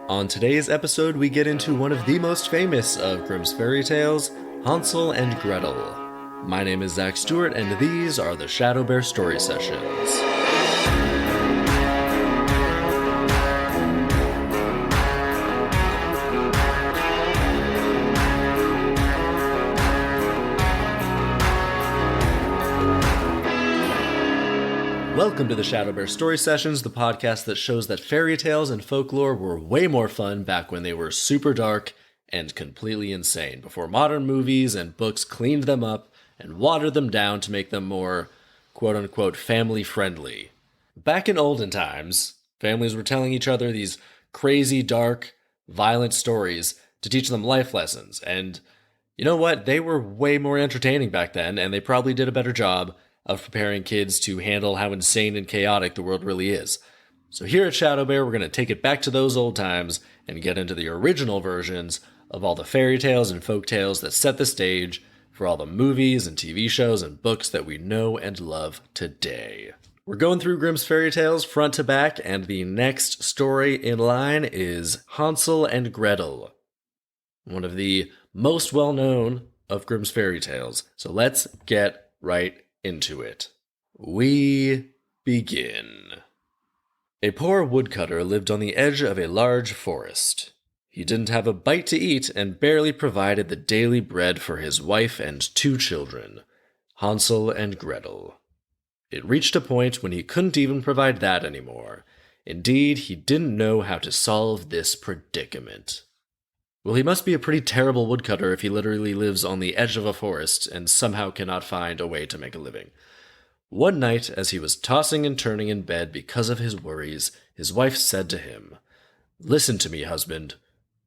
On today's episode, we get into one of the most famous of Grimm's fairy tales, Hansel and Gretel. My name is Zach Stewart, and these are the ShadowBear Story Sessions. Welcome to the ShadowBear Story Sessions, the podcast that shows that fairy tales and folklore were way more fun back when they were super dark and completely insane, before modern movies and books cleaned them up and watered them down to make them more, quote-unquote, family-friendly. Back in olden times, families were telling each other these crazy, dark, violent stories to teach them life lessons, and you know what? They were way more entertaining back then, and they probably did a better job of preparing kids to handle how insane and chaotic the world really is. So here at ShadowBear, we're going to take it back to those old times and get into the original versions of all the fairy tales and folk tales that set the stage for all the movies and TV shows and books that we know and love today. We're going through Grimm's fairy tales front to back, and the next story in line is Hansel and Gretel, one of the most well-known of Grimm's fairy tales. So let's get right into it. We begin. A poor woodcutter lived on the edge of a large forest. He didn't have a bite to eat and barely provided the daily bread for his wife and two children, Hansel and Gretel. It reached a point when he couldn't even provide that anymore. Indeed, he didn't know how to solve this predicament. Well, he must be a pretty terrible woodcutter if he literally lives on the edge of a forest and somehow cannot find a way to make a living. One night, as he was tossing and turning in bed because of his worries, his wife said to him, "Listen to me, husband.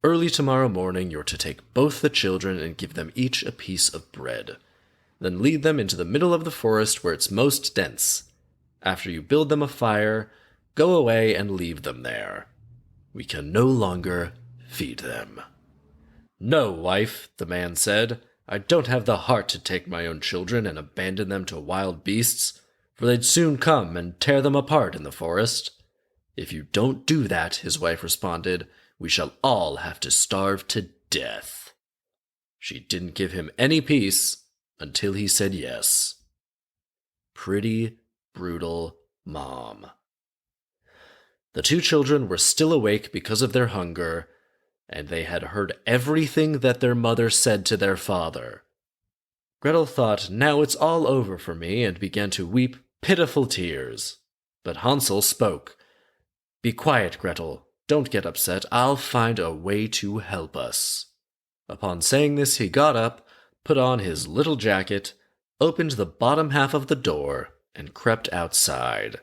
Early tomorrow morning you're to take both the children and give them each a piece of bread. Then lead them into the middle of the forest where it's most dense. After you build them a fire, go away and leave them there. We can no longer feed them." "No, wife," the man said, "I don't have the heart to take my own children and abandon them to wild beasts, for they'd soon come and tear them apart in the forest." "If you don't do that," his wife responded, "we shall all have to starve to death." She didn't give him any peace until he said yes. Pretty brutal mom. The two children were still awake because of their hunger, and they had heard everything that their mother said to their father. Gretel thought, "Now it's all over for me," and began to weep pitiful tears. But Hansel spoke. "Be quiet, Gretel. Don't get upset. I'll find a way to help us." Upon saying this, he got up, put on his little jacket, opened the bottom half of the door, and crept outside.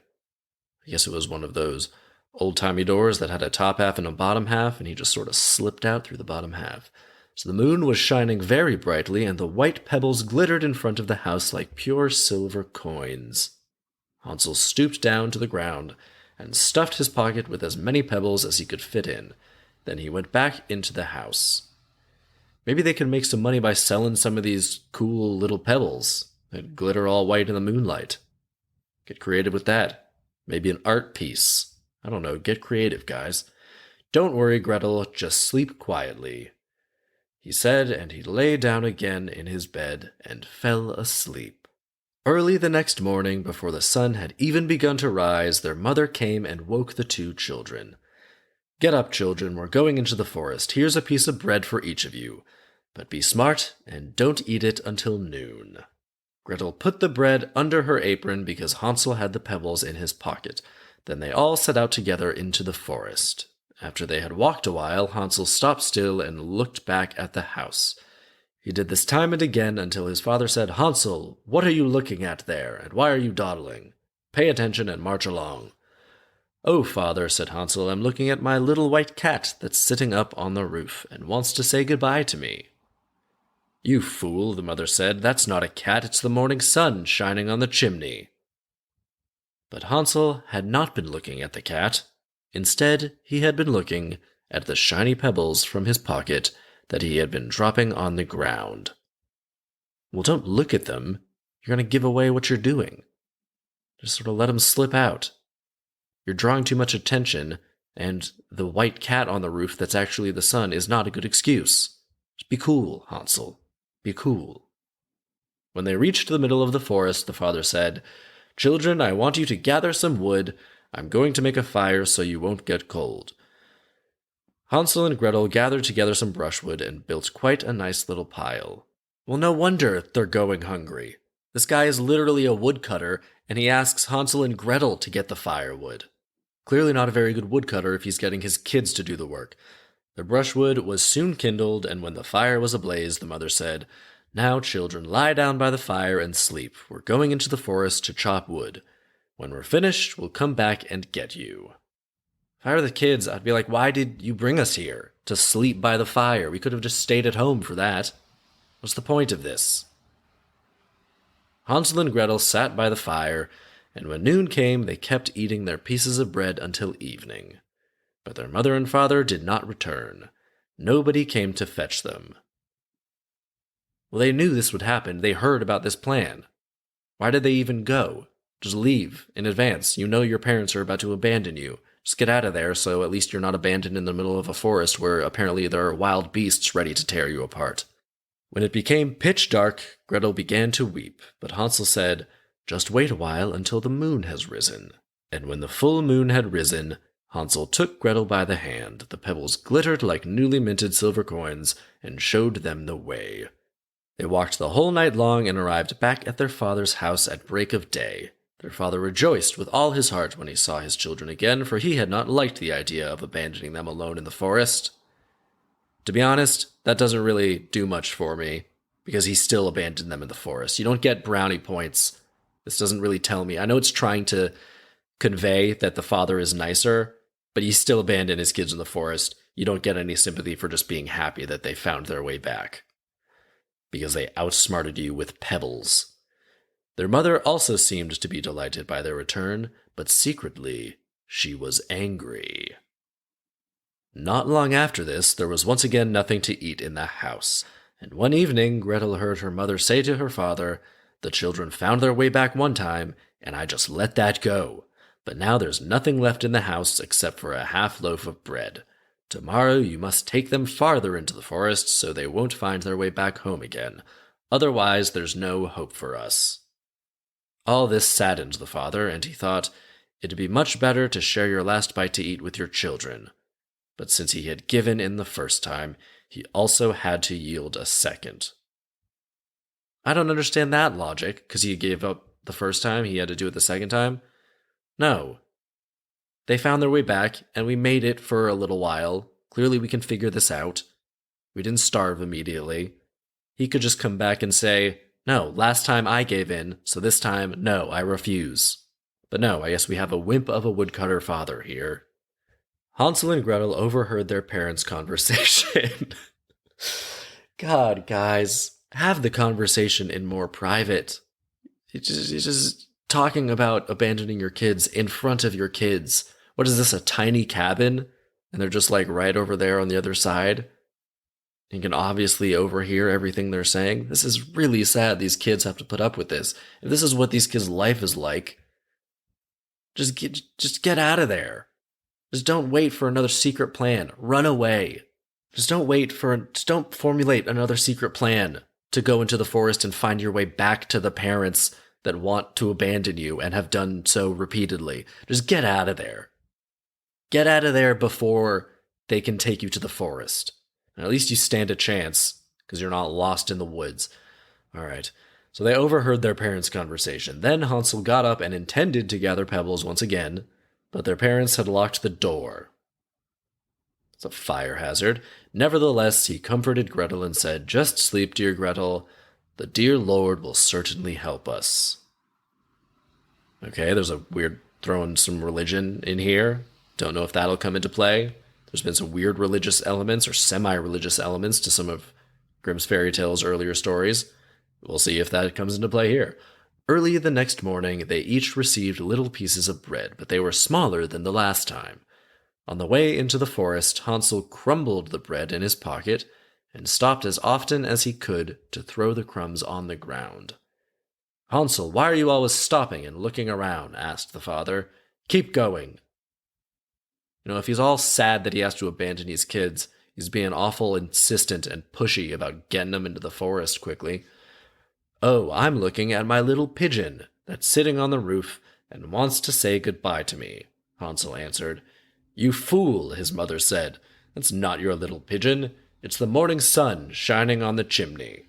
I guess it was one of those old-timey doors that had a top half and a bottom half, and he just sort of slipped out through the bottom half. So the moon was shining very brightly, and the white pebbles glittered in front of the house like pure silver coins. Hansel stooped down to the ground and stuffed his pocket with as many pebbles as he could fit in. Then he went back into the house. Maybe they could make some money by selling some of these cool little pebbles that glitter all white in the moonlight. Get creative with that. Maybe an art piece. I don't know, get creative, guys. "Don't worry, Gretel, just sleep quietly," he said, and he lay down again in his bed and fell asleep. Early the next morning, before the sun had even begun to rise, their mother came and woke the two children. "Get up, children, we're going into the forest. Here's a piece of bread for each of you. But be smart and don't eat it until noon." Gretel put the bread under her apron because Hansel had the pebbles in his pocket. Then they all set out together into the forest. After they had walked a while, Hansel stopped still and looked back at the house. He did this time and again until his father said, "Hansel, what are you looking at there, and why are you dawdling? Pay attention and march along." "Oh, father," said Hansel, "I'm looking at my little white cat that's sitting up on the roof and wants to say goodbye to me." "You fool," the mother said, "that's not a cat, it's the morning sun shining on the chimney." But Hansel had not been looking at the cat. Instead, he had been looking at the shiny pebbles from his pocket that he had been dropping on the ground. Well, don't look at them. You're going to give away what you're doing. Just sort of let them slip out. You're drawing too much attention, And the white cat on the roof that's actually the sun is not a good excuse. Just be cool, Hansel. Be cool. When they reached the middle of the forest, the father said, "Children, I want you to gather some wood. I'm going to make a fire so you won't get cold." Hansel and Gretel gathered together some brushwood and built quite a nice little pile. Well, no wonder they're going hungry. This guy is literally a woodcutter, and he asks Hansel and Gretel to get the firewood. Clearly not a very good woodcutter if he's getting his kids to do the work. The brushwood was soon kindled, and when the fire was ablaze, the mother said, "Now, children, lie down by the fire and sleep. We're going into the forest to chop wood. When we're finished, we'll come back and get you." If I were the kids, I'd be like, "Why did you bring us here? To sleep by the fire? We could have just stayed at home for that. What's the point of this?" Hansel and Gretel sat by the fire, and when noon came, they kept eating their pieces of bread until evening. But their mother and father did not return. Nobody came to fetch them. Well, they knew this would happen. They heard about this plan. Why did they even go? Just leave in advance. You know your parents are about to abandon you. Just get out of there so at least you're not abandoned in the middle of a forest where apparently there are wild beasts ready to tear you apart. When it became pitch dark, Gretel began to weep, but Hansel said, "Just wait a while until the moon has risen." And when the full moon had risen, Hansel took Gretel by the hand. The pebbles glittered like newly minted silver coins and showed them the way. They walked the whole night long and arrived back at their father's house at break of day. Their father rejoiced with all his heart when he saw his children again, for he had not liked the idea of abandoning them alone in the forest. To be honest, that doesn't really do much for me, because he still abandoned them in the forest. You don't get brownie points. This doesn't really tell me. I know it's trying to convey that the father is nicer, but he still abandoned his kids in the forest. You don't get any sympathy for just being happy that they found their way back, because they outsmarted you with pebbles. Their mother also seemed to be delighted by their return, but secretly she was angry. Not long after this, there was once again nothing to eat in the house, and one evening Gretel heard her mother say to her father, "The children found their way back one time, and I just let that go. But now there's nothing left in the house except for a half loaf of bread. Tomorrow you must take them farther into the forest so they won't find their way back home again. Otherwise, there's no hope for us." All this saddened the father, and he thought, "It'd be much better to share your last bite to eat with your children." But since he had given in the first time, he also had to yield a second. I don't understand that logic, because he gave up the first time, he had to do it the second time. No. They found their way back, and we made it for a little while. Clearly we can figure this out. We didn't starve immediately. He could just come back and say, "No, last time I gave in, so this time, no, I refuse." But no, I guess we have a wimp of a woodcutter father here. Hansel and Gretel overheard their parents' conversation. God, guys, have the conversation in more private. It's just talking about abandoning your kids in front of your kids. What is this, a tiny cabin? And they're just like right over there on the other side? You can obviously overhear everything they're saying. This is really sad these kids have to put up with this. If this is what these kids' life is like, just get out of there. Just don't wait for another secret plan. Run away. Just don't formulate another secret plan to go into the forest and find your way back to the parents that want to abandon you and have done so repeatedly. Just get out of there. Get out of there before they can take you to the forest. And at least you stand a chance, because you're not lost in the woods. Alright, so they overheard their parents' conversation. Then Hansel got up and intended to gather pebbles once again, but their parents had locked the door. It's a fire hazard. Nevertheless, he comforted Gretel and said, "Just sleep, dear Gretel. The dear Lord will certainly help us." Okay, there's a weird throwing some religion in here. Don't know if that'll come into play. There's been some weird religious elements or semi-religious elements to some of Grimm's fairy tales' earlier stories. We'll see if that comes into play here. Early the next morning, they each received little pieces of bread, but they were smaller than the last time. On the way into the forest, Hansel crumbled the bread in his pocket and stopped as often as he could to throw the crumbs on the ground. "Hansel, why are you always stopping and looking around?" asked the father. "Keep going." If he's all sad that he has to abandon his kids, he's being awful insistent and pushy about getting them into the forest quickly. Oh, I'm looking at my little pigeon that's sitting on the roof and wants to say goodbye to me, Hansel answered. You fool, his mother said. That's not your little pigeon. It's the morning sun shining on the chimney.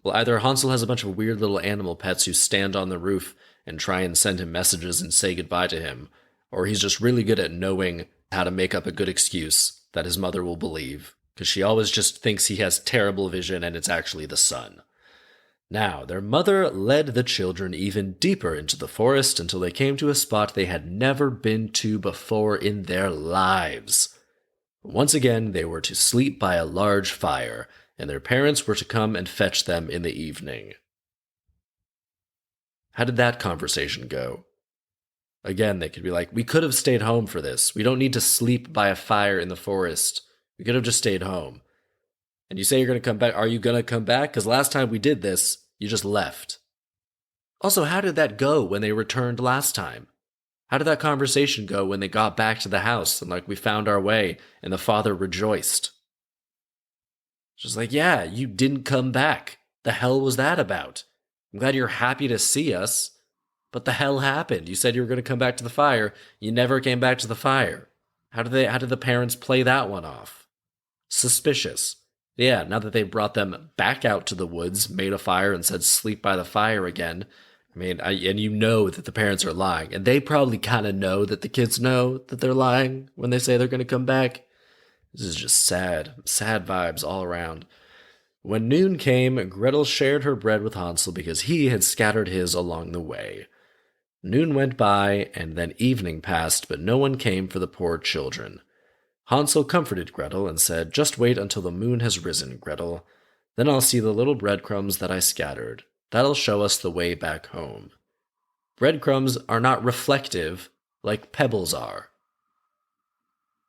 Well, either Hansel has a bunch of weird little animal pets who stand on the roof and try and send him messages and say goodbye to him, or he's just really good at knowing how to make up a good excuse that his mother will believe, because she always just thinks he has terrible vision and it's actually the sun. Now, their mother led the children even deeper into the forest until they came to a spot they had never been to before in their lives. Once again, they were to sleep by a large fire, and their parents were to come and fetch them in the evening. How did that conversation go? Again, they could be like, we could have stayed home for this. We don't need to sleep by a fire in the forest. We could have just stayed home. And you say you're going to come back. Are you going to come back? Because last time we did this, you just left. Also, how did that go when they returned last time? How did that conversation go when they got back to the house and we found our way and the father rejoiced? Just yeah, you didn't come back. The hell was that about? I'm glad you're happy to see us, but the hell happened? You said you were going to come back to the fire. You never came back to the fire. How did the parents play that one off? Suspicious. Yeah, now that they brought them back out to the woods, made a fire, and said sleep by the fire again, and you know that the parents are lying, and they probably kind of know that the kids know that they're lying when they say they're going to come back. This is just sad vibes all around. When noon came, Gretel shared her bread with Hansel because he had scattered his along the way. Noon went by, and then evening passed, but no one came for the poor children. Hansel comforted Gretel and said, Just wait until the moon has risen, Gretel. Then I'll see the little breadcrumbs that I scattered. That'll show us the way back home. Breadcrumbs are not reflective like pebbles are.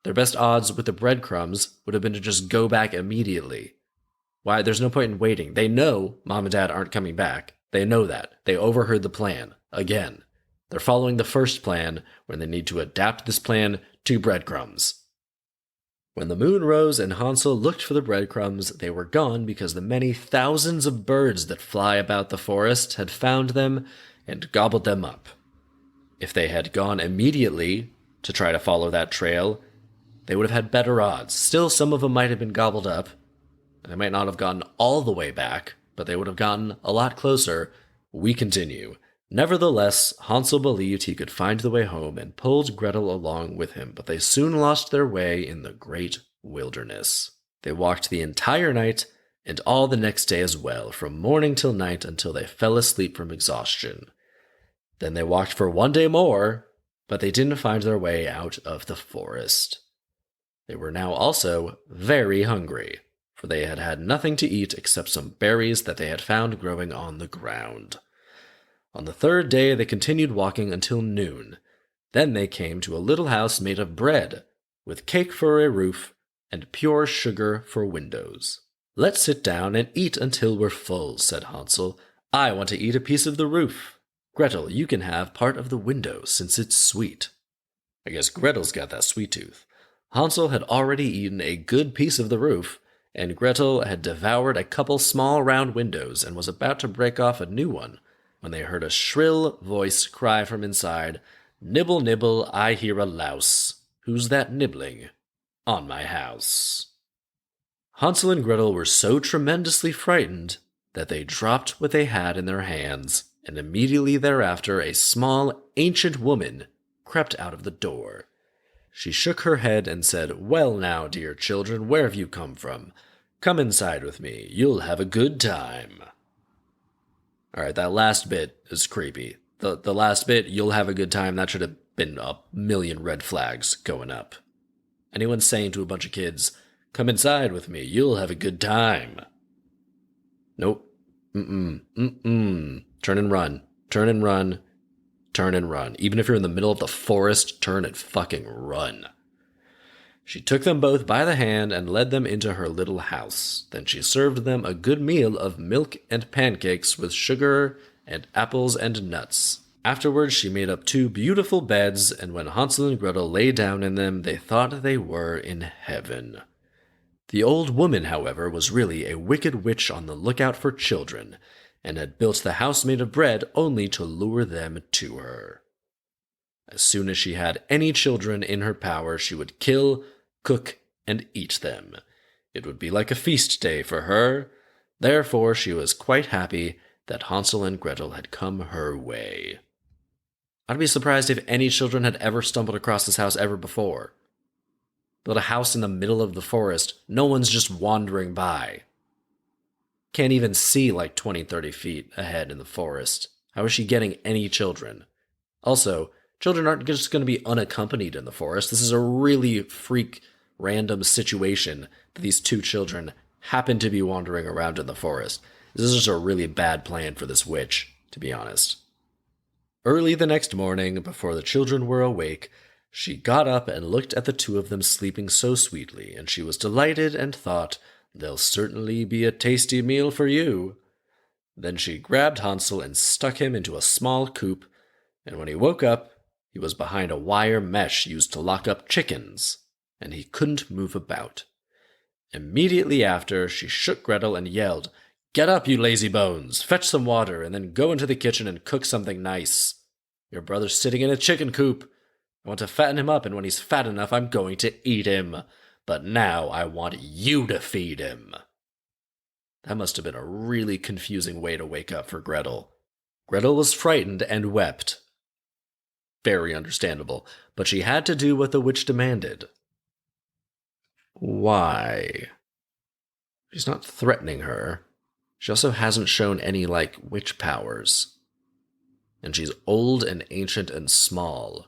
Their best odds with the breadcrumbs would have been to just go back immediately. Why? There's no point in waiting. They know Mom and Dad aren't coming back. They know that. They overheard the plan. Again. They're following the first plan when they need to adapt this plan to breadcrumbs. When the moon rose and Hansel looked for the breadcrumbs, they were gone because the many thousands of birds that fly about the forest had found them and gobbled them up. If they had gone immediately to try to follow that trail, they would have had better odds. Still, some of them might have been gobbled up. They might not have gotten all the way back, but they would have gotten a lot closer. We continue. Nevertheless, Hansel believed he could find the way home and pulled Gretel along with him, but they soon lost their way in the great wilderness. They walked the entire night and all the next day as well, from morning till night until they fell asleep from exhaustion. Then they walked for one day more, but they didn't find their way out of the forest. They were now also very hungry, for they had had nothing to eat except some berries that they had found growing on the ground. On the third day they continued walking until noon. Then they came to a little house made of bread, with cake for a roof and pure sugar for windows. Let's sit down and eat until we're full, said Hansel. I want to eat a piece of the roof. Gretel, you can have part of the window since it's sweet. I guess Gretel's got that sweet tooth. Hansel had already eaten a good piece of the roof, and Gretel had devoured a couple small round windows and was about to break off a new one, when they heard a shrill voice cry from inside, Nibble, nibble, I hear a louse. Who's that nibbling? On my house. Hansel and Gretel were so tremendously frightened that they dropped what they had in their hands, and immediately thereafter a small, ancient woman crept out of the door. She shook her head and said, Well now, dear children, where have you come from? Come inside with me. You'll have a good time. All right, that last bit is creepy. The last bit, you'll have a good time, that should have been a million red flags going up. Anyone saying to a bunch of kids, come inside with me, you'll have a good time. Nope. Turn and run. Turn and run. Turn and run. Even if you're in the middle of the forest, turn and fucking run. She took them both by the hand and led them into her little house. Then she served them a good meal of milk and pancakes with sugar and apples and nuts. Afterwards, she made up 2 beautiful beds, and when Hansel and Gretel lay down in them, they thought they were in heaven. The old woman, however, was really a wicked witch on the lookout for children, and had built the house made of bread only to lure them to her. As soon as she had any children in her power, she would kill, cook, and eat them. It would be like a feast day for her. Therefore, she was quite happy that Hansel and Gretel had come her way. I'd be surprised if any children had ever stumbled across this house ever before. Built a house in the middle of the forest, no one's just wandering by. Can't even see like 20, 30 feet ahead in the forest. How is she getting any children? Also, children aren't just going to be unaccompanied in the forest. This is a really random situation that these 2 children happen to be wandering around in the forest. This is just a really bad plan for this witch, to be honest. Early the next morning, before the children were awake, she got up and looked at the 2 of them sleeping so sweetly, and she was delighted and thought, "They'll certainly be a tasty meal for you." Then she grabbed Hansel and stuck him into a small coop, and when he woke up, he was behind a wire mesh used to lock up chickens, and he couldn't move about. Immediately after, she shook Gretel and yelled, "Get up, you lazy bones! Fetch some water, and then go into the kitchen and cook something nice. Your brother's sitting in a chicken coop. I want to fatten him up, and when he's fat enough, I'm going to eat him. But now I want you to feed him." That must have been a really confusing way to wake up for Gretel. Gretel was frightened and wept. Very understandable, but she had to do what the witch demanded. Why? She's not threatening her. She also hasn't shown any, witch powers. And she's old and ancient and small.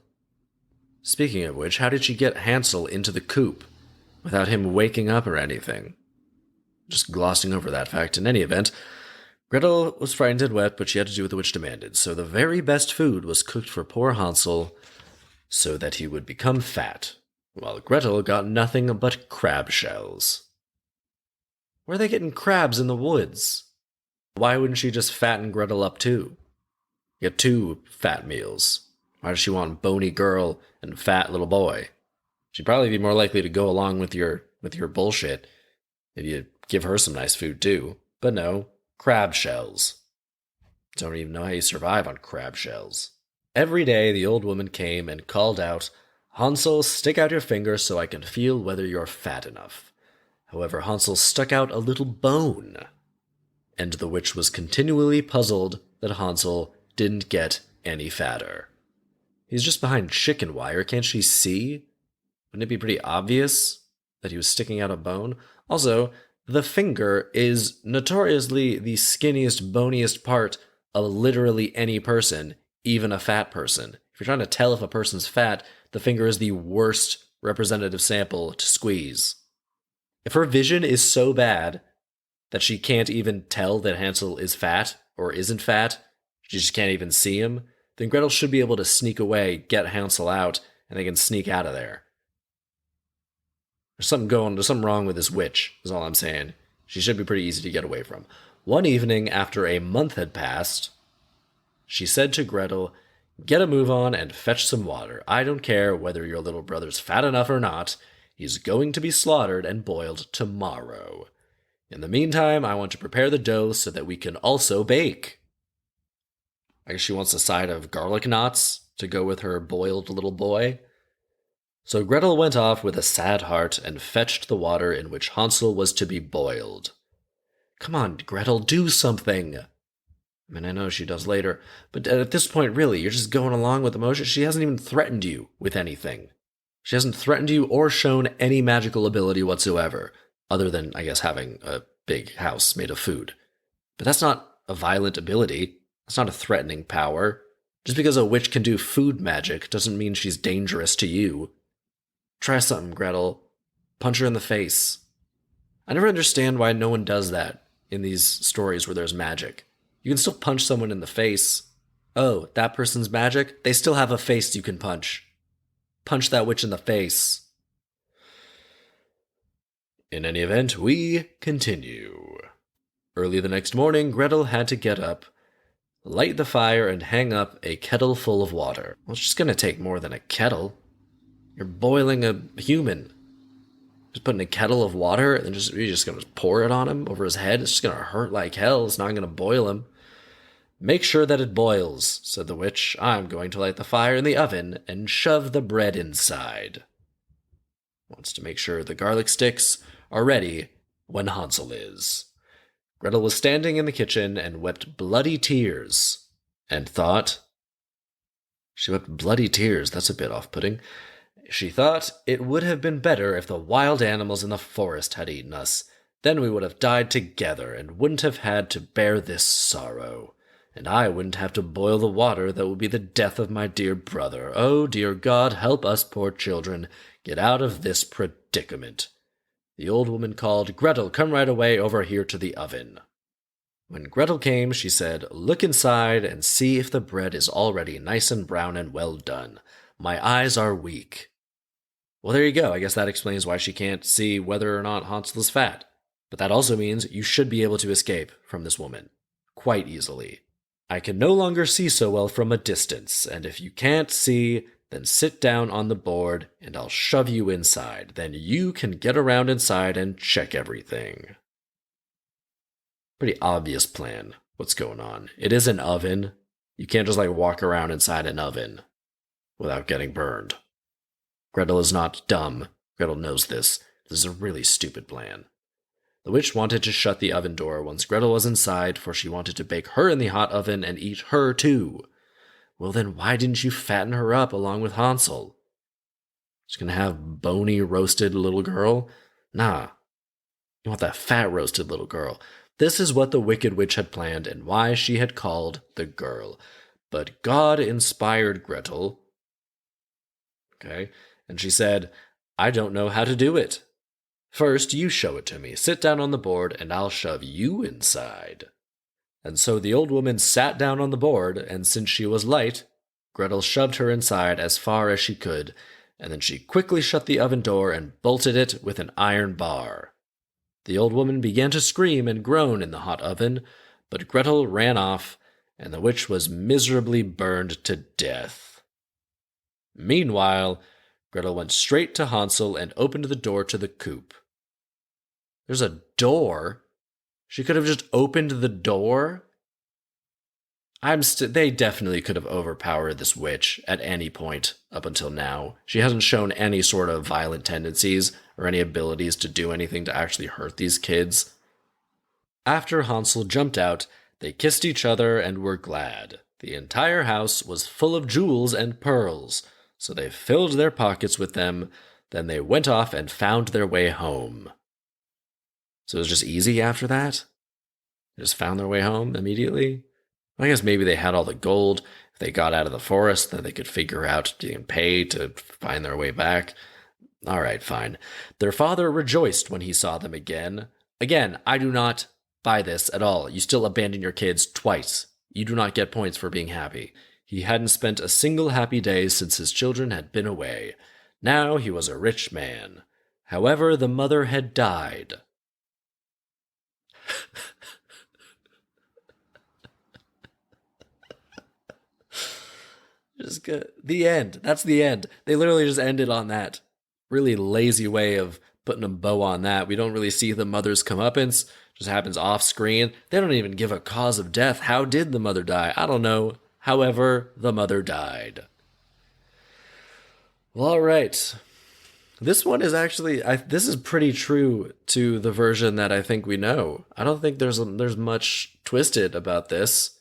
Speaking of which, how did she get Hansel into the coop without him waking up or anything? Just glossing over that fact. In any event, Gretel was frightened and wept, but she had to do what the witch demanded. So the very best food was cooked for poor Hansel so that he would become fat, while Gretel got nothing but crab shells. Where are they getting crabs in the woods? Why wouldn't she just fatten Gretel up too? Get 2 fat meals. Why does she want bony girl and fat little boy? She'd probably be more likely to go along with your bullshit if you give her some nice food too. But no, crab shells. Don't even know how you survive on crab shells. Every day the old woman came and called out, "Hansel, stick out your finger so I can feel whether you're fat enough." However, Hansel stuck out a little bone, and the witch was continually puzzled that Hansel didn't get any fatter. He's just behind chicken wire, can't she see? Wouldn't it be pretty obvious that he was sticking out a bone? Also, the finger is notoriously the skinniest, boniest part of literally any person, even a fat person. If you're trying to tell if a person's fat, the finger is the worst representative sample to squeeze. If her vision is so bad that she can't even tell that Hansel is fat or isn't fat, she just can't even see him, then Gretel should be able to sneak away, get Hansel out, and they can sneak out of there. There's something wrong with this witch, is all I'm saying. She should be pretty easy to get away from. One evening, after a month had passed, she said to Gretel, "Get a move on and fetch some water. I don't care whether your little brother's fat enough or not. He's going to be slaughtered and boiled tomorrow. In the meantime, I want to prepare the dough so that we can also bake." I guess she wants a side of garlic knots to go with her boiled little boy. So Gretel went off with a sad heart and fetched the water in which Hansel was to be boiled. Come on, Gretel, do something. I mean, I know she does later, but at this point, really, you're just going along with the motion. She hasn't even threatened you with anything. She hasn't threatened you or shown any magical ability whatsoever, other than, I guess, having a big house made of food. But that's not a violent ability. That's not a threatening power. Just because a witch can do food magic doesn't mean she's dangerous to you. Try something, Gretel. Punch her in the face. I never understand why no one does that in these stories where there's magic. You can still punch someone in the face. Oh, that person's magic? They still have a face you can punch. Punch that witch in the face. In any event, we continue. Early the next morning, Gretel had to get up, Light the fire and hang up a kettle full of water. Well, it's just going to take more than a kettle. You're boiling a human. Just putting a kettle of water and you're just going to pour it on him over his head. It's just going to hurt like hell. It's not going to boil him. Make sure that it boils, said the witch. I'm going to light the fire in the oven and shove the bread inside. Wants to make sure the garlic sticks are ready when Hansel is. Gretel was standing in the kitchen and wept bloody tears, and thought... She wept bloody tears, that's a bit off-putting. She thought it would have been better if the wild animals in the forest had eaten us. Then we would have died together and wouldn't have had to bear this sorrow. And I wouldn't have to boil the water that will be the death of my dear brother. Oh, dear God, help us poor children get out of this predicament. The old woman called, Gretel, come right away over here to the oven. When Gretel came, she said, look inside and see if the bread is already nice and brown and well done. My eyes are weak. Well, there you go. I guess that explains why she can't see whether or not Hansel is fat. But that also means you should be able to escape from this woman. Quite easily. I can no longer see so well from a distance, and if you can't see, then sit down on the board, and I'll shove you inside. Then you can get around inside and check everything. Pretty obvious plan, what's going on. It is an oven. You can't just walk around inside an oven without getting burned. Gretel is not dumb. Gretel knows this. This is a really stupid plan. The witch wanted to shut the oven door once Gretel was inside, for she wanted to bake her in the hot oven and eat her too. Well then, why didn't you fatten her up along with Hansel? She's gonna have bony, roasted little girl? Nah. You want that fat, roasted little girl. This is what the wicked witch had planned and why she had called the girl. But God inspired Gretel. Okay? And she said, I don't know how to do it. First, you show it to me. Sit down on the board, and I'll shove you inside. And so the old woman sat down on the board, and since she was light, Gretel shoved her inside as far as she could, and then she quickly shut the oven door and bolted it with an iron bar. The old woman began to scream and groan in the hot oven, but Gretel ran off, and the witch was miserably burned to death. Meanwhile, Gretel went straight to Hansel and opened the door to the coop. There's a door? She could have just opened the door? They definitely could have overpowered this witch at any point up until now. She hasn't shown any sort of violent tendencies or any abilities to do anything to actually hurt these kids. After Hansel jumped out, they kissed each other and were glad. The entire house was full of jewels and pearls, so they filled their pockets with them. Then they went off and found their way home. So it was just easy after that? They just found their way home immediately? I guess maybe they had all the gold. If they got out of the forest, then they could figure out getting paid to find their way back. All right, fine. Their father rejoiced when he saw them again. Again, I do not buy this at all. You still abandon your kids twice. You do not get points for being happy. He hadn't spent a single happy day since his children had been away. Now he was a rich man. However, the mother had died. Just good. The end. That's the end. They literally just ended on that really lazy way of putting a bow on that. We don't really see the mother's comeuppance. Just happens off screen. They don't even give a cause of death. How did the mother die? I don't know. However, the mother died. Well, all right. This one is actually, this is pretty true to the version that I think we know. I don't think there's much twisted about this.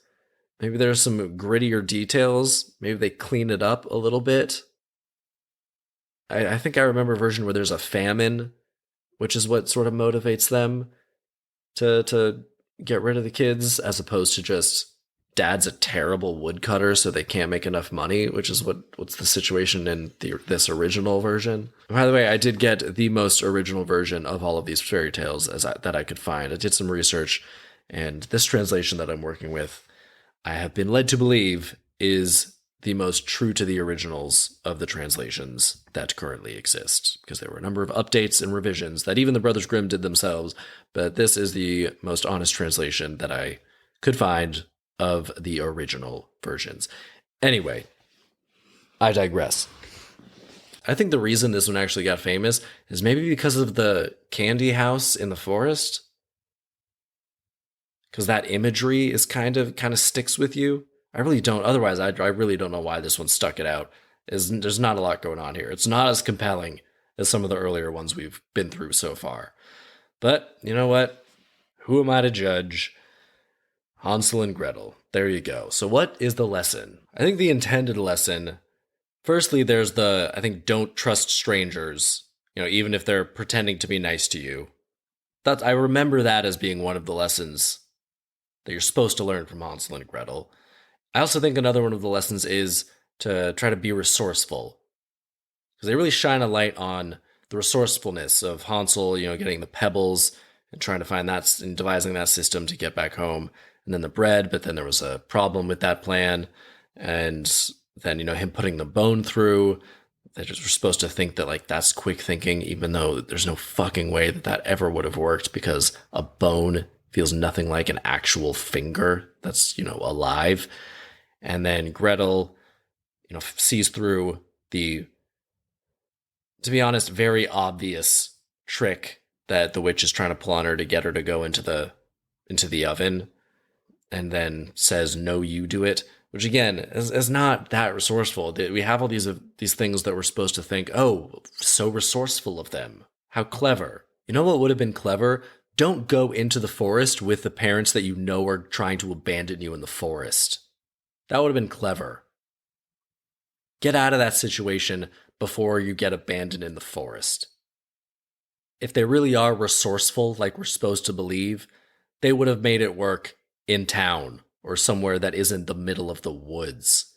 Maybe there's some grittier details. Maybe they clean it up a little bit. I think I remember a version where there's a famine, which is what sort of motivates them to get rid of the kids, as opposed to just dad's a terrible woodcutter, so they can't make enough money, which is what's the situation in this original version. By the way, I did get the most original version of all of these fairy tales that I could find. I did some research, and this translation that I'm working with, I have been led to believe, is the most true to the originals of the translations that currently exist, because there were a number of updates and revisions that even the Brothers Grimm did themselves, but this is the most honest translation that I could find of the original versions. Anyway, I digress. I think the reason this one actually got famous is maybe because of the candy house in the forest. Because that imagery is kind of sticks with you. I really don't. Otherwise, I really don't know why this one stuck it out. There's not a lot going on here. It's not as compelling as some of the earlier ones we've been through so far. But you know what? Who am I to judge? Hansel and Gretel. There you go. So what is the lesson? I think the intended lesson, firstly, there's I think don't trust strangers, even if they're pretending to be nice to you. I remember that as being one of the lessons that you're supposed to learn from Hansel and Gretel. I also think another one of the lessons is to try to be resourceful. Because they really shine a light on the resourcefulness of Hansel, getting the pebbles and trying to find that and devising that system to get back home. And then the bread, but then there was a problem with that plan. And then, him putting the bone through. They just were supposed to think that, that's quick thinking, even though there's no fucking way that ever would have worked because a bone feels nothing like an actual finger that's, alive. And then Gretel, sees through the, to be honest, very obvious trick that the witch is trying to pull on her to get her to go into the oven, and then says, "No, you do it," which again is not that resourceful. We have all these things that we're supposed to think, oh, so resourceful of them. How clever. You know what would have been clever? Don't go into the forest with the parents that you know are trying to abandon you in the forest. That would have been clever. Get out of that situation before you get abandoned in the forest. If they really are resourceful, like we're supposed to believe, they would have made it work in town or somewhere that isn't the middle of the woods.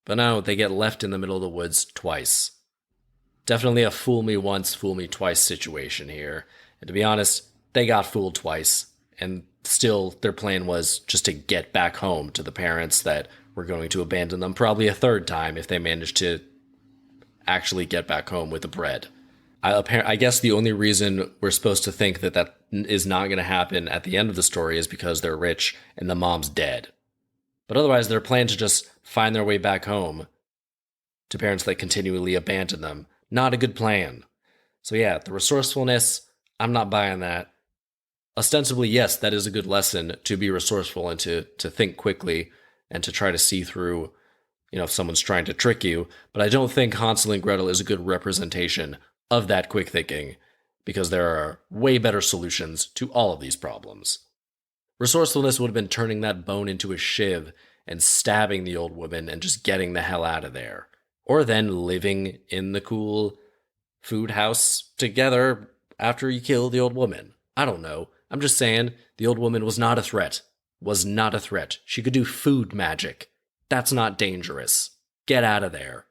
But no, they get left in the middle of the woods twice. Definitely a fool me once, fool me twice situation here. And to be honest, they got fooled twice. And still, their plan was just to get back home to the parents that were going to abandon them probably a third time if they managed to actually get back home with the bread. I guess the only reason we're supposed to think that is not going to happen at the end of the story is because they're rich and the mom's dead. But otherwise, their plan to just find their way back home to parents that continually abandon them, not a good plan. So yeah, the resourcefulness, I'm not buying that. Ostensibly, yes, that is a good lesson to be resourceful and to think quickly and to try to see through, if someone's trying to trick you. But I don't think Hansel and Gretel is a good representation of that quick thinking, because there are way better solutions to all of these problems. Resourcefulness would have been turning that bone into a shiv and stabbing the old woman and just getting the hell out of there. Or then living in the cool food house together after you kill the old woman. I don't know. I'm just saying the old woman was not a threat. Was not a threat. She could do food magic. That's not dangerous. Get out of there.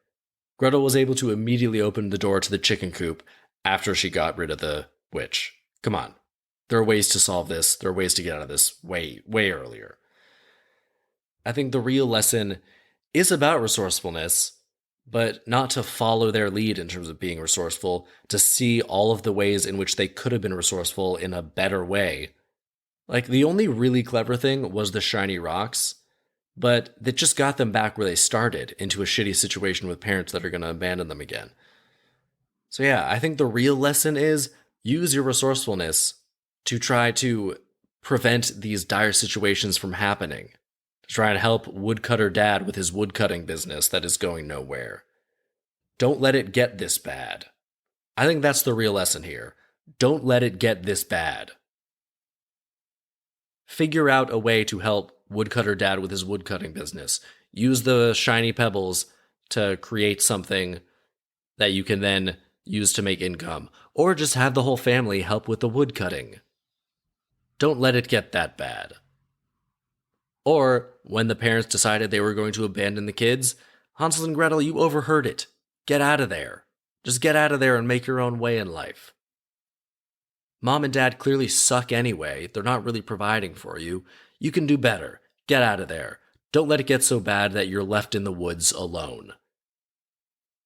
Gretel was able to immediately open the door to the chicken coop after she got rid of the witch. Come on. There are ways to solve this. There are ways to get out of this way, way earlier. I think the real lesson is about resourcefulness, but not to follow their lead in terms of being resourceful, to see all of the ways in which they could have been resourceful in a better way. Like, the only really clever thing was the shiny rocks, but that just got them back where they started, into a shitty situation with parents that are going to abandon them again. So yeah, I think the real lesson is use your resourcefulness to try to prevent these dire situations from happening. To try and help woodcutter dad with his woodcutting business that is going nowhere. Don't let it get this bad. I think that's the real lesson here. Don't let it get this bad. Figure out a way to help woodcutter dad with his woodcutting business. Use the shiny pebbles to create something that you can then use to make income. Or just have the whole family help with the woodcutting. Don't let it get that bad. Or, when the parents decided they were going to abandon the kids, Hansel and Gretel, you overheard it. Get out of there. Just get out of there and make your own way in life. Mom and dad clearly suck anyway. They're not really providing for you. You can do better. Get out of there. Don't let it get so bad that you're left in the woods alone.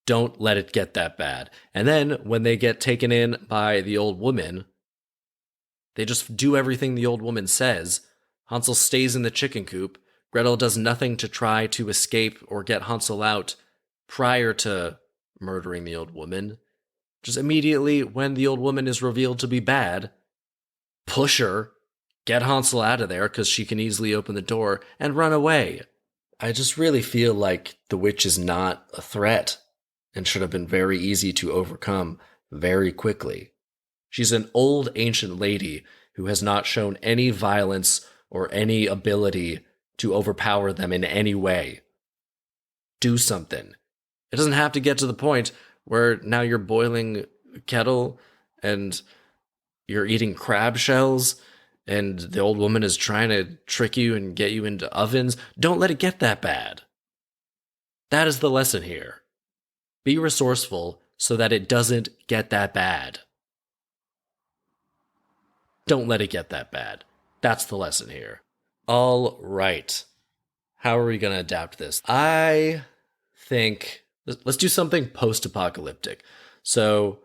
Don't let it get that bad. And then, when they get taken in by the old woman, they just do everything the old woman says. Hansel stays in the chicken coop. Gretel does nothing to try to escape or get Hansel out prior to murdering the old woman. Just immediately, when the old woman is revealed to be bad, push her, get Hansel out of there because she can easily open the door and run away. I just really feel like the witch is not a threat and should have been very easy to overcome very quickly. She's an old ancient lady who has not shown any violence or any ability to overpower them in any way. Do something. It doesn't have to get to the point where now you're boiling kettle and you're eating crab shells and the old woman is trying to trick you and get you into ovens. Don't let it get that bad. That is the lesson here. Be resourceful so that it doesn't get that bad. Don't let it get that bad. That's the lesson here. All right. How are we going to adapt this? I think let's do something post-apocalyptic. So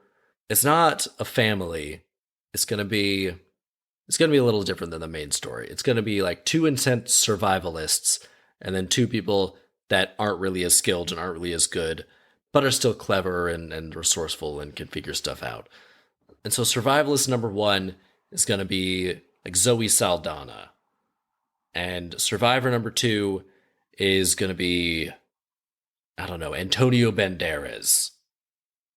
it's not a family. It's going to be a little different than the main story. It's going to be like two intense survivalists and then two people that aren't really as skilled and aren't really as good, but are still clever and resourceful and can figure stuff out. And so survivalist number one is going to be like Zoe Saldana. And survivor number two is going to be, I don't know, Antonio Banderas.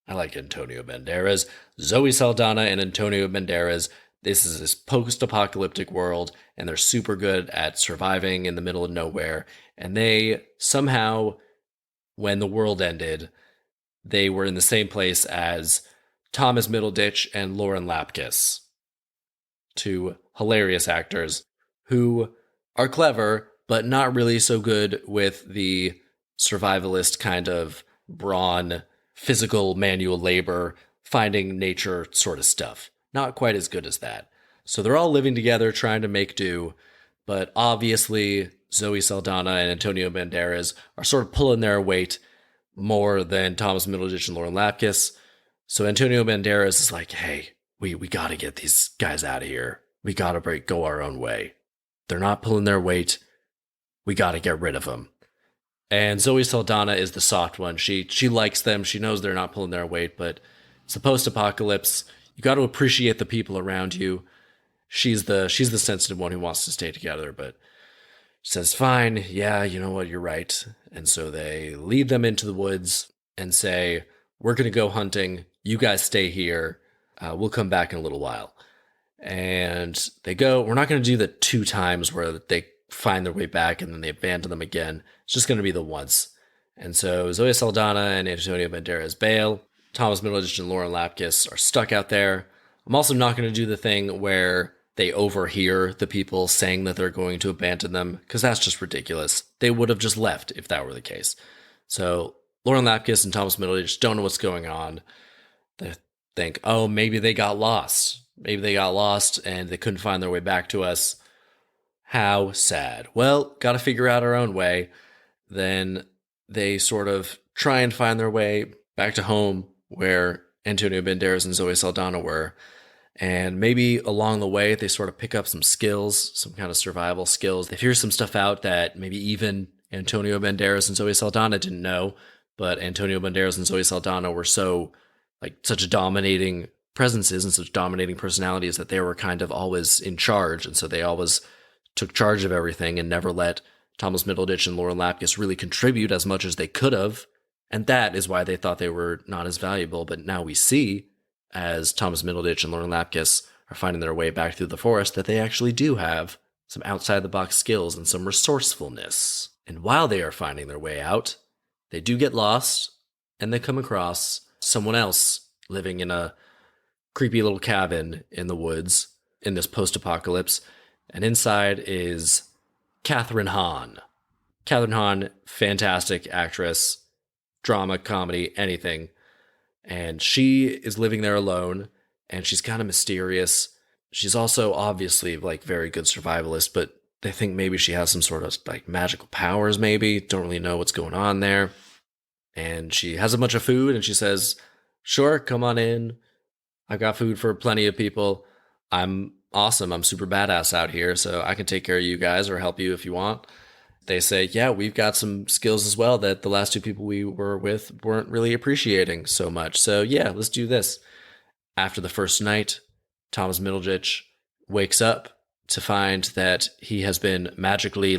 I like Antonio Banderas. Zoe Saldana and Antonio Banderas. This is this post-apocalyptic world, and they're super good at surviving in the middle of nowhere. And they somehow, when the world ended, they were in the same place as Thomas Middleditch and Lauren Lapkus. Two hilarious actors who are clever, but not really so good with the survivalist kind of brawn, physical manual labor, finding nature sort of stuff. Not quite as good as that. So they're all living together, trying to make do, but obviously Zoe Saldana and Antonio Banderas are sort of pulling their weight more than Thomas Middleditch and Lauren Lapkus. So Antonio Banderas is like, hey, we got to get these guys out of here. We got to go our own way. They're not pulling their weight. We got to get rid of them. And Zoe Saldana is the soft one. She likes them. She knows they're not pulling their weight, but it's a post-apocalypse. You got to appreciate the people around you. She's the sensitive one who wants to stay together, but says, fine, yeah, you know what, you're right. And so they lead them into the woods and say, we're going to go hunting. You guys stay here. We'll come back in a little while. And they go. We're not going to do the 2 times where they find their way back and then they abandon them again. It's just going to be the once. And so Zoe Saldana and Antonio Banderas bail. Thomas Middleditch and Lauren Lapkus are stuck out there. I'm also not going to do the thing where they overhear the people saying that they're going to abandon them, because that's just ridiculous. They would have just left if that were the case. So Lauren Lapkus and Thomas Middleditch don't know what's going on. They think, oh, maybe they got lost. Maybe they got lost and they couldn't find their way back to us. How sad. Well, got to figure out our own way. Then they sort of try and find their way back to home where Antonio Banderas and Zoe Saldana were. And maybe along the way, they sort of pick up some skills, some kind of survival skills. They figure some stuff out that maybe even Antonio Banderas and Zoe Saldana didn't know. But Antonio Banderas and Zoe Saldana were such dominating presences and such dominating personalities that they were kind of always in charge. And so they always took charge of everything and never let Thomas Middleditch and Lauren Lapkus really contribute as much as they could have. And that is why they thought they were not as valuable. But now we see, as Thomas Middleditch and Lauren Lapkus are finding their way back through the forest, that they actually do have some outside-the-box skills and some resourcefulness. And while they are finding their way out, they do get lost, and they come across someone else living in a creepy little cabin in the woods in this post-apocalypse. And inside is Kathryn Hahn. Kathryn Hahn, fantastic actress, drama, comedy, anything. And she is living there alone, and she's kind of mysterious. She's also obviously very good survivalist, but they think maybe she has some sort of magical powers, maybe. Don't really know what's going on there. And she has a bunch of food, and she says, sure, come on in. I've got food for plenty of people. I'm awesome. I'm super badass out here, so I can take care of you guys or help you if you want. They say, yeah, we've got some skills as well that the last two people we were with weren't really appreciating so much. So yeah, let's do this. After the first night, Thomas Middleditch wakes up to find that he has been magically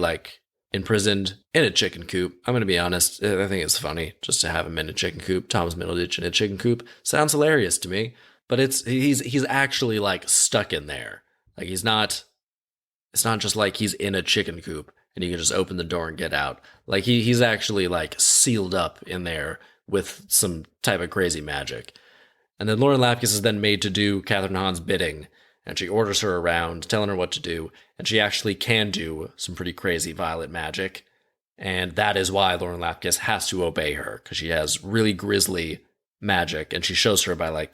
imprisoned in a chicken coop. I'm going to be honest, I think it's funny just to have him in a chicken coop. Thomas Middleditch in a chicken coop sounds hilarious to me, but he's actually stuck in there. It's not just like he's in a chicken coop and you can just open the door and get out. He's actually sealed up in there with some type of crazy magic. And then Lauren Lapkus is then made to do Catherine Hahn's bidding, and she orders her around, telling her what to do, and she actually can do some pretty crazy violet magic. And that is why Lauren Lapkus has to obey her, because she has really grisly magic, and she shows her by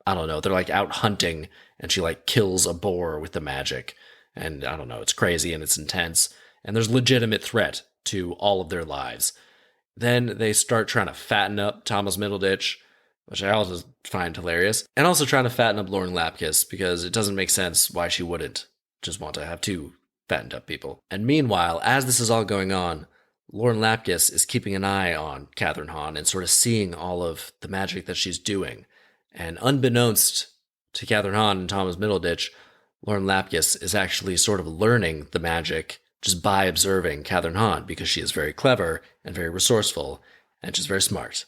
I don't know, they're out hunting, and she kills a boar with the magic. And I don't know, it's crazy and it's intense, and there's legitimate threat to all of their lives. Then they start trying to fatten up Thomas Middleditch, which I also find hilarious, and also trying to fatten up Lauren Lapkus, because it doesn't make sense why she wouldn't just want to have two fattened up people. And meanwhile, as this is all going on, Lauren Lapkus is keeping an eye on Catherine Hahn and sort of seeing all of the magic that she's doing. And unbeknownst to Catherine Hahn and Thomas Middleditch, Lauren Lapkus is actually sort of learning the magic just by observing Catherine Hahn, because she is very clever and very resourceful, and she's very smart.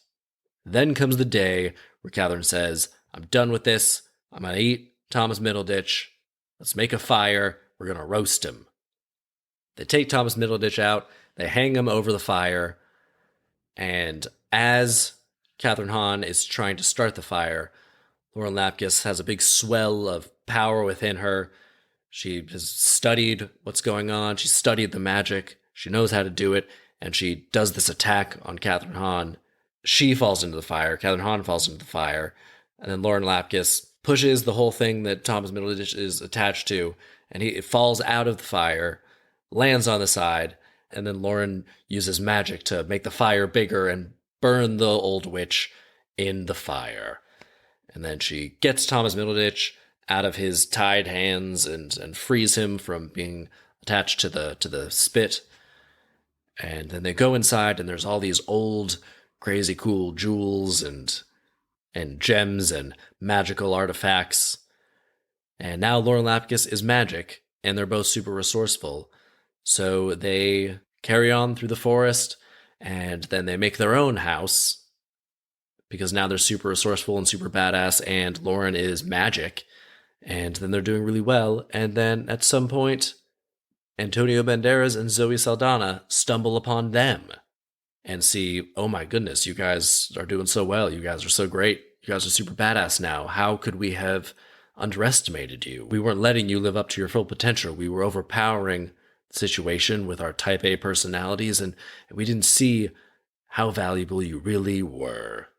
Then comes the day where Catherine says, I'm done with this. I'm going to eat Thomas Middleditch. Let's make a fire. We're going to roast him. They take Thomas Middleditch out. They hang him over the fire. And as Catherine Hahn is trying to start the fire, Lauren Lapkus has a big swell of power within her. She has studied what's going on. She studied the magic. She knows how to do it. And she does this attack on Catherine Hahn. She falls into the fire. Catherine Hahn falls into the fire. And then Lauren Lapkus pushes the whole thing that Thomas Middleditch is attached to. And it falls out of the fire, lands on the side. And then Lauren uses magic to make the fire bigger and burn the old witch in the fire. And then she gets Thomas Middleditch out of his tied hands and frees him from being attached to the spit. And then they go inside, and there's all these old, crazy cool jewels and gems and magical artifacts. And now Lauren Lapkus is magic, and they're both super resourceful. So they carry on through the forest, and then they make their own house, because now they're super resourceful and super badass, and Lauren is magic. And then they're doing really well. And then at some point, Antonio Banderas and Zoe Saldana stumble upon them and see, oh my goodness, you guys are doing so well. You guys are so great. You guys are super badass now. How could we have underestimated you? We weren't letting you live up to your full potential. We were overpowering the situation with our type A personalities, and we didn't see how valuable you really were.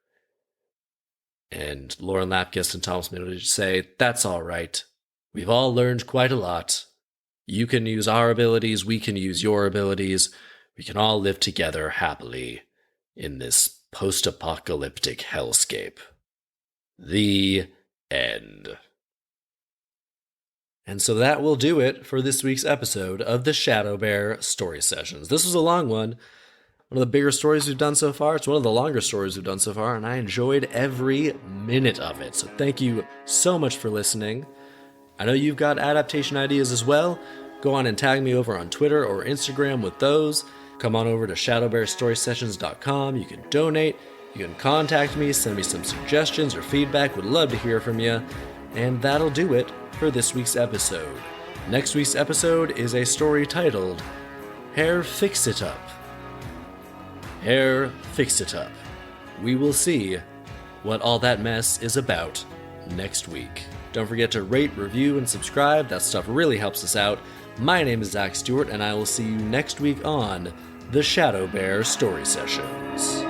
And Lauren Lapkus and Thomas Middleditch say, that's all right. We've all learned quite a lot. You can use our abilities, we can use your abilities. We can all live together happily in this post-apocalyptic hellscape. The end. And so that will do it for this week's episode of the ShadowBear Story Sessions. This was a long one of the bigger stories we've done so far. It's one of the longer stories we've done so far, and I enjoyed every minute of it. So thank you so much for listening. I know you've got adaptation ideas as well. Go on and tag me over on Twitter or Instagram with those. Come on over to ShadowBearStorySessions.com. You can donate. You can contact me, send me some suggestions or feedback. Would love to hear from you. And that'll do it for this week's episode. Next week's episode is a story titled Hair Fix It Up. Hair Fix It Up. We will see what all that mess is about next week. Don't forget to rate, review, and subscribe. That stuff really helps us out. My name is Zach Stewart, and I will see you next week on the ShadowBear Story Sessions.